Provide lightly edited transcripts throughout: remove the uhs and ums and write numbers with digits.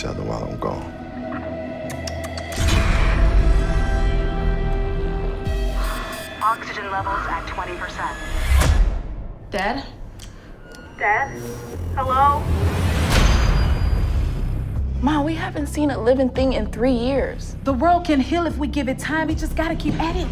each other while I'm gone. Oxygen levels at 20%. Dad? Dad? Hello? Ma, we haven't seen a living thing in 3 years. The world can heal if we give it time. We just gotta keep at it.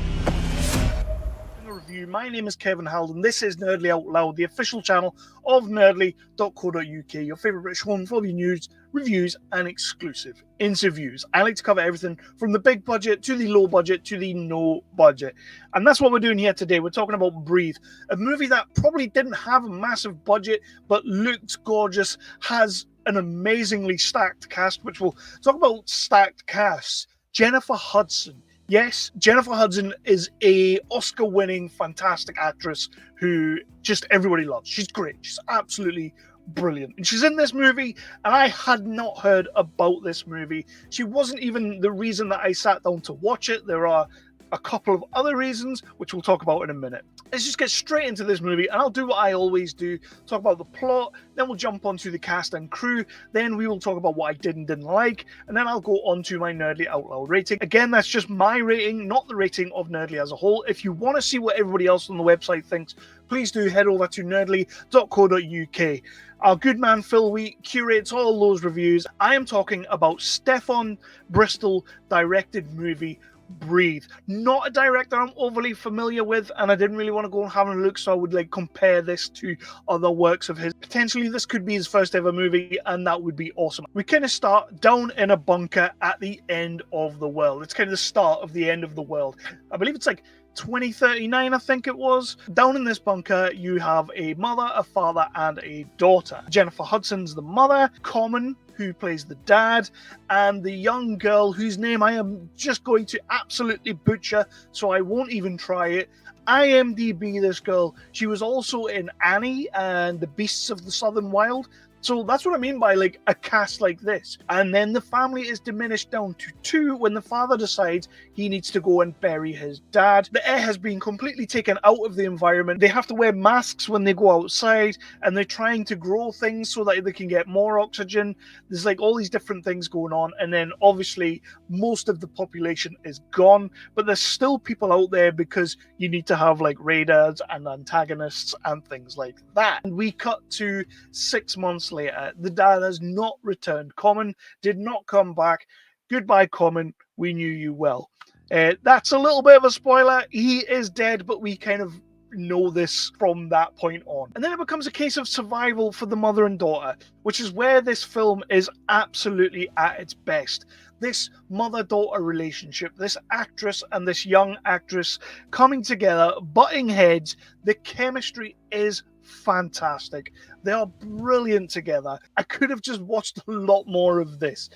Review. My name is Kevin Hald, and this is Nerdly Out Loud, the official channel of nerdly.co.uk, your favourite British home for the news, reviews, and exclusive interviews. I like to cover everything from the big budget to the low budget to the no budget. And that's what we're doing here today. We're talking about Breathe, a movie that probably didn't have a massive budget, but looks gorgeous, has an amazingly stacked cast, which we'll talk about stacked casts. Jennifer Hudson. Yes, Jennifer Hudson is a Oscar-winning, fantastic actress who just everybody loves. She's great. She's absolutely brilliant. And she's in this movie, and I had not heard about this movie. She wasn't even the reason that I sat down to watch it. There are a couple of other reasons, which we'll talk about in a minute. Let's just get straight into this movie, and I'll do what I always do, talk about the plot, then we'll jump onto the cast and crew, then we will talk about what I did and didn't like, and then I'll go on to my Nerdly Out Loud rating. Again, that's just my rating, not the rating of Nerdly as a whole. If you want to see what everybody else on the website thinks, please do head over to nerdly.co.uk. Our good man Phil Wheat curates all those reviews. I am talking about Stefon Bristol directed movie Breathe. Not a director I'm overly familiar with, and I didn't really want to go and have a look, so I would compare this to other works of his. Potentially this could be his first ever movie, and that would be awesome. We kind of start down in a bunker at the end of the world. It's kind of the start of the end of the world. I believe it's 2039, I think it was. Down in this bunker, you have a mother, a father, and a daughter. Jennifer Hudson's the mother, Common, who plays the dad, and the young girl whose name I am just going to absolutely butcher, so I won't even try it. IMDb this girl. She was also in Annie and the Beasts of the Southern Wild. So that's what I mean by a cast like this. And then the family is diminished down to 2 when the father decides he needs to go and bury his dad. The air has been completely taken out of the environment. They have to wear masks when they go outside, and they're trying to grow things so that they can get more oxygen. There's all these different things going on. And then obviously most of the population is gone, but there's still people out there because you need to have raiders and antagonists and things like that. And we cut to 6 months later. The dad has not returned. Common did not come back. Goodbye, Common. We knew you well. That's a little bit of a spoiler. He is dead, but we kind of know this from that point on. And then it becomes a case of survival for the mother and daughter, which is where this film is absolutely at its best. This mother-daughter relationship, this actress and this young actress coming together, butting heads, the chemistry is fantastic. They are brilliant together. I could have just watched a lot more of this.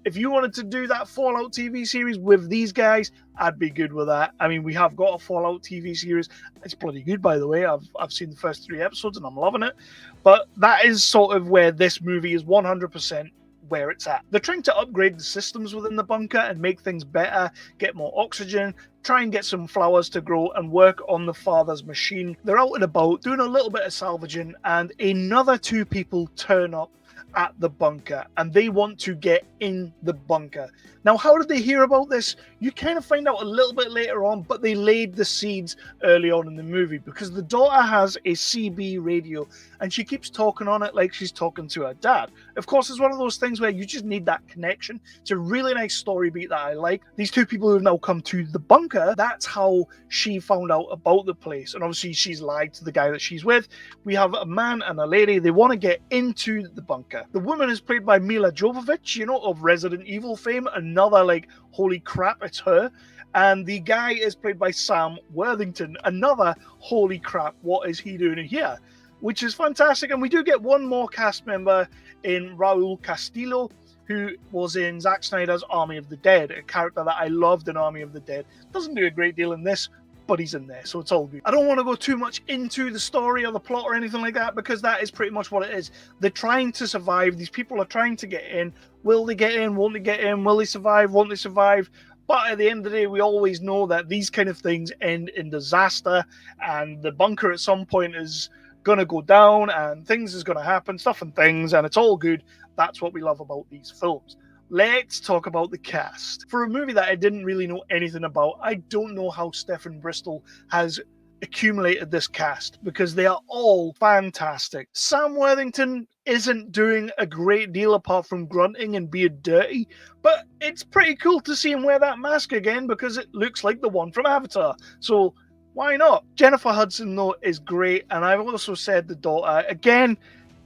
If you wanted to do that Fallout TV series with these guys, I'd be good with that. I mean, we have got a Fallout TV series. It's bloody good, by the way. I've seen the first 3 episodes and I'm loving it. But that is sort of where this movie is 100% where it's at. They're trying to upgrade the systems within the bunker and make things better, get more oxygen, try and get some flowers to grow and work on the father's machine. They're out and about doing a little bit of salvaging, and another 2 people turn up at the bunker and they want to get in the bunker. Now, how did they hear about this? You kind of find out a little bit later on, but they laid the seeds early on in the movie because the daughter has a CB radio and she keeps talking on it like she's talking to her dad. Of course, it's one of those things where you just need that connection. It's a really nice story beat that I like. These 2 people who have now come to the bunker, that's how she found out about the place. And obviously she's lied to the guy that she's with. We have a man and a lady. They want to get into the bunker. The woman is played by Milla Jovovich, of Resident Evil fame. Another holy crap, it's her. And the guy is played by Sam Worthington. Another holy crap, what is he doing here? Which is fantastic. And we do get one more cast member in Raul Castillo, who was in Zack Snyder's Army of the Dead, a character that I loved in Army of the Dead. Doesn't do a great deal in this, but he's in there, so it's all good. I don't want to go too much into the story or the plot or anything like that, because that is pretty much what it is. They're trying to survive. These people are trying to get in. Will they get in? Won't they get in? Will they survive? Won't they survive? But at the end of the day, we always know that these kind of things end in disaster, and the bunker at some point is gonna go down and things is gonna happen, stuff and things, and it's all good. That's what we love about these films. Let's talk about the cast. For a movie that I didn't really know anything about, I don't know how Stefon Bristol has accumulated this cast, because they are all fantastic. Sam Worthington isn't doing a great deal apart from grunting and being dirty, but it's pretty cool to see him wear that mask again because it looks like the one from Avatar. So why not? Jennifer Hudson, though, is great, and I've also said the daughter. Again,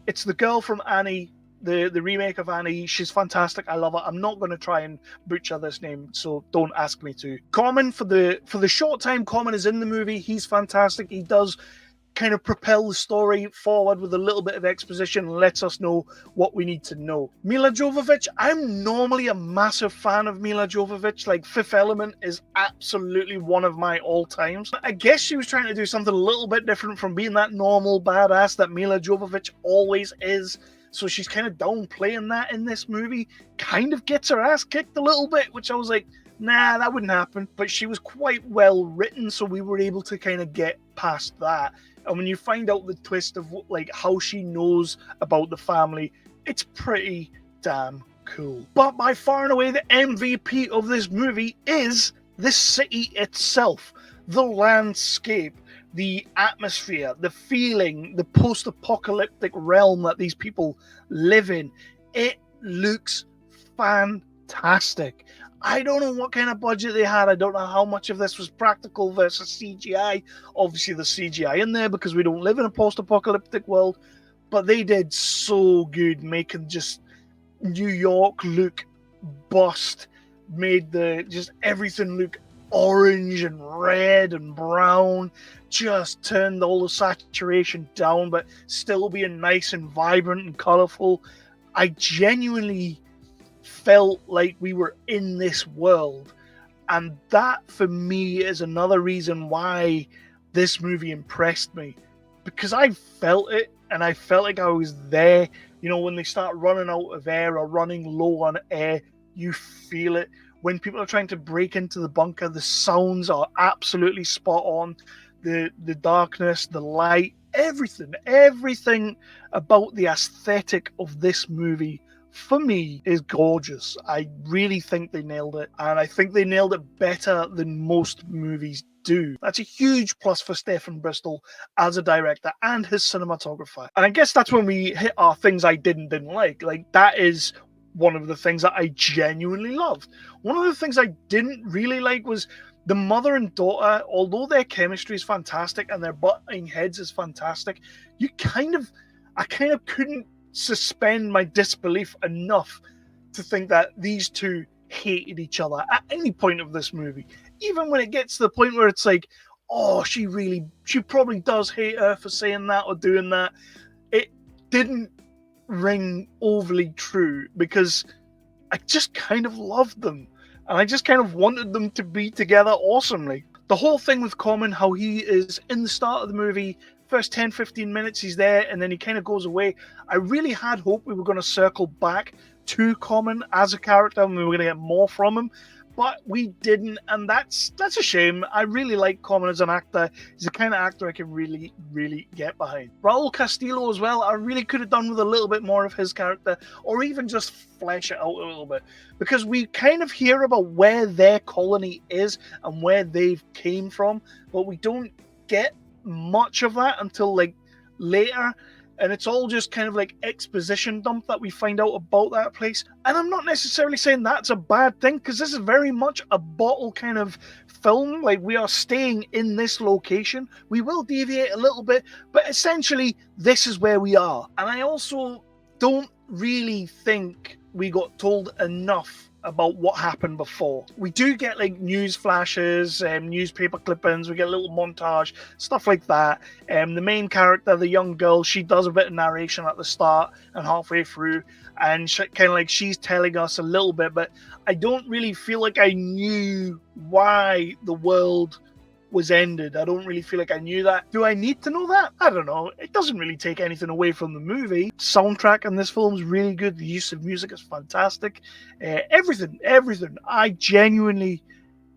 it's the girl from Annie, the remake of Annie. She's fantastic. I love her. I'm not going to try and butcher this name, so don't ask me to. Common, for the short time Common is in the movie, he's fantastic. He does kind of propel the story forward with a little bit of exposition and lets us know what we need to know. Milla Jovovich, I'm normally a massive fan of Milla Jovovich. Like, Fifth Element is absolutely one of my all-times. I guess she was trying to do something a little bit different from being that normal badass that Milla Jovovich always is. So she's kind of downplaying that in this movie. Kind of gets her ass kicked a little bit, which I was like, nah, that wouldn't happen. But she was quite well written, so we were able to kind of get past that. And when you find out the twist of like how she knows about the family, it's pretty damn cool. But by far and away, the MVP of this movie is the city itself, the landscape, the atmosphere, the feeling, the post-apocalyptic realm that these people live in. It looks fantastic. I don't know what kind of budget they had. I don't know how much of this was practical versus CGI. Obviously, there's CGI in there because we don't live in a post-apocalyptic world. But they did so good making just New York look bust. Made just everything look orange and red and brown. Just turned all the saturation down, but still being nice and vibrant and colourful. I genuinely felt like we were in this world, and that for me is another reason why this movie impressed me, because I felt it and I felt like I was there. You know, when they start running out of air or running low on air, you feel it. When people are trying to break into the bunker, the sounds are absolutely spot on. The darkness, the light, everything about the aesthetic of this movie for me is gorgeous. I really think they nailed it, and I think they nailed it better than most movies do. That's a huge plus for Stefon Bristol as a director and his cinematographer. And I guess that's when we hit our things I didn't like. Like, that is one of the things that I genuinely loved. One of the things I didn't really like was the mother and daughter. Although their chemistry is fantastic and their butting heads is fantastic, I kind of couldn't suspend my disbelief enough to think that these two hated each other at any point of this movie. Even when it gets to the point where it's like, oh, she probably does hate her for saying that or doing that. It didn't ring overly true because I just kind of loved them and I just kind of wanted them to be together awesomely. The whole thing with Common, how he is in the start of the movie, first 10-15 minutes he's there and then he kind of goes away. I really had hoped we were going to circle back to Common as a character and we were going to get more from him, but we didn't, and that's a shame. I really like Common as an actor. He's the kind of actor I can really, really get behind. Raul Castillo as well, I really could have done with a little bit more of his character, or even just flesh it out a little bit, because we kind of hear about where their colony is and where they've came from, but we don't get much of that until like later. And it's all just kind of like exposition dump that we find out about that place. And I'm not necessarily saying that's a bad thing, because this is very much a bottle kind of film. Like, we are staying in this location. We will deviate a little bit, but essentially this is where we are. And I also don't really think we got told enough about what happened before. We do get like news flashes, newspaper clippings, we get a little montage, stuff like that. The main character, the young girl, she does a bit of narration at the start and halfway through, and kind of like she's telling us a little bit, but I don't really feel like I knew why the world was ended. I don't really feel like I knew that. Do I need to know that? I don't know. It doesn't really take anything away from the movie. Soundtrack in this film is really good. The use of music is fantastic. Everything. I genuinely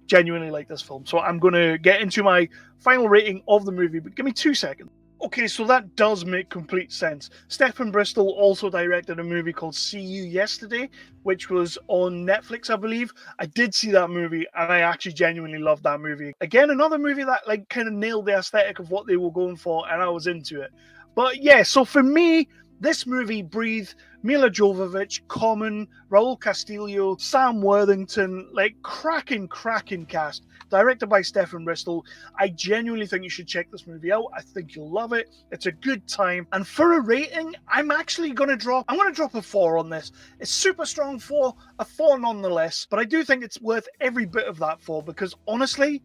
like this film. So I'm going to get into my final rating of the movie, but give me 2 seconds. Okay, so that does make complete sense. Stefon Bristol also directed a movie called See You Yesterday, which was on Netflix, I believe. I did see that movie, and I actually genuinely loved that movie. Again, another movie that like kind of nailed the aesthetic of what they were going for, and I was into it. But yeah, so for me, this movie breathed Milla Jovovich, Common, Raul Castillo, Sam Worthington, like cracking cast, directed by Stefon Bristol. I genuinely think you should check this movie out. I think you'll love it. It's a good time. And for a rating, I'm gonna drop a 4 on this. It's super strong 4, a 4 nonetheless, but I do think it's worth every bit of that 4 because honestly,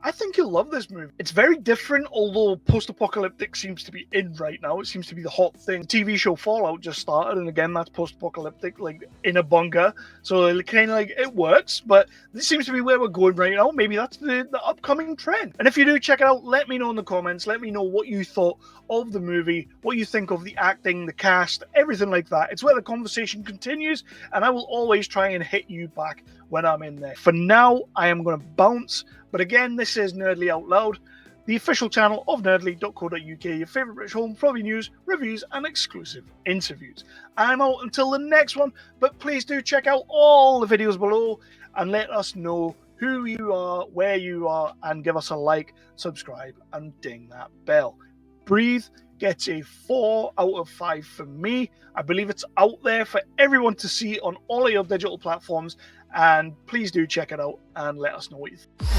I think you'll love this movie. It's very different, although post-apocalyptic seems to be in right now. It seems to be the hot thing. TV show Fallout just started, and again, that's post-apocalyptic, like in a bunker. So it kind of like, it works, but this seems to be where we're going right now. Maybe that's the upcoming trend. And if you do check it out, let me know in the comments. Let me know what you thought of the movie, what you think of the acting, the cast, everything like that. It's where the conversation continues, and I will always try and hit you back when I'm in there. For now, I am going to bounce. But again, this is Nerdly Out Loud, the official channel of nerdly.co.uk, your favourite British home for all your news, reviews, and exclusive interviews. I'm out until the next one, but please do check out all the videos below and let us know who you are, where you are, and give us a like, subscribe, and ding that bell. Breathe gets a 4 out of 5 from me. I believe it's out there for everyone to see on all of your digital platforms, and please do check it out and let us know what you think.